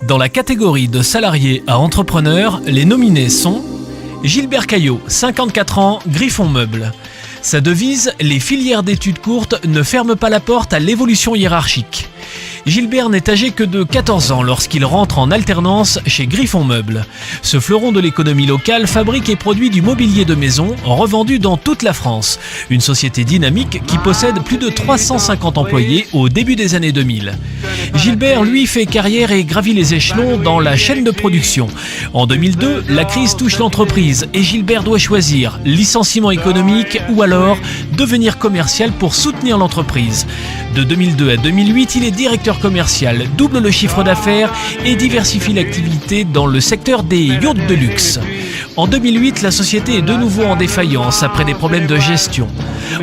Dans la catégorie de salariés à entrepreneurs, les nominés sont Gilbert Caillot, 54 ans, Griffon Meubles. Sa devise, les filières d'études courtes ne ferment pas la porte à l'évolution hiérarchique. Gilbert n'est âgé que de 14 ans lorsqu'il rentre en alternance chez Griffon Meubles. Ce fleuron de l'économie locale fabrique et produit du mobilier de maison revendu dans toute la France. Une société dynamique qui possède plus de 350 employés au début des années 2000. Gilbert, lui, fait carrière et gravit les échelons dans la chaîne de production. En 2002, la crise touche l'entreprise et Gilbert doit choisir licenciement économique ou alors devenir commercial pour soutenir l'entreprise. De 2002 à 2008, il est directeur commercial, double le chiffre d'affaires et diversifie l'activité dans le secteur des yachts de luxe. En 2008, la société est de nouveau en défaillance après des problèmes de gestion.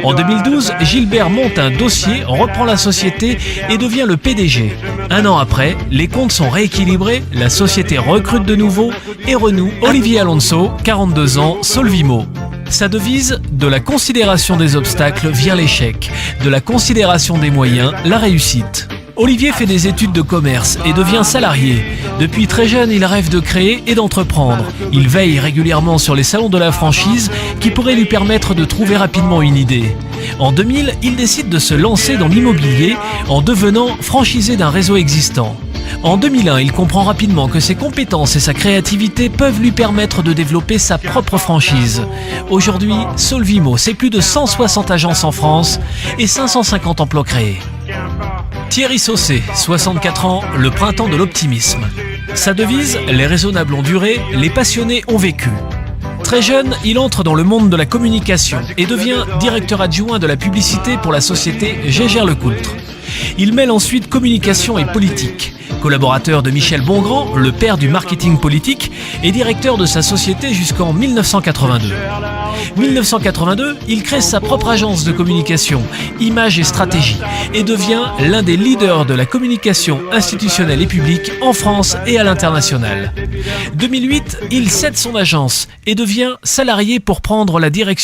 En 2012, Gilbert monte un dossier, reprend la société et devient le PDG. Un an après, les comptes sont rééquilibrés, la société recrute de nouveau et renoue. Olivier Alonso, 42 ans, Solvimo. Sa devise, de la considération des obstacles vient l'échec, de la considération des moyens, la réussite. Olivier fait des études de commerce et devient salarié. Depuis très jeune, il rêve de créer et d'entreprendre. Il veille régulièrement sur les salons de la franchise qui pourraient lui permettre de trouver rapidement une idée. En 2000, il décide de se lancer dans l'immobilier en devenant franchisé d'un réseau existant. En 2001, il comprend rapidement que ses compétences et sa créativité peuvent lui permettre de développer sa propre franchise. Aujourd'hui, Solvimo, c'est plus de 160 agences en France et 550 emplois créés. Thierry Saucé, 64 ans, le printemps de l'optimisme. Sa devise, les raisonnables ont duré, les passionnés ont vécu. Très jeune, il entre dans le monde de la communication et devient directeur adjoint de la publicité pour la société Gégère-Lecoultre. Il mêle ensuite communication et politique. Collaborateur de Michel Bongrand, le père du marketing politique, et directeur de sa société jusqu'en 1982. 1982, il crée sa propre agence de communication, Images et Stratégie, et devient l'un des leaders de la communication institutionnelle et publique en France et à l'international. 2008, il cède son agence et devient salarié pour prendre la direction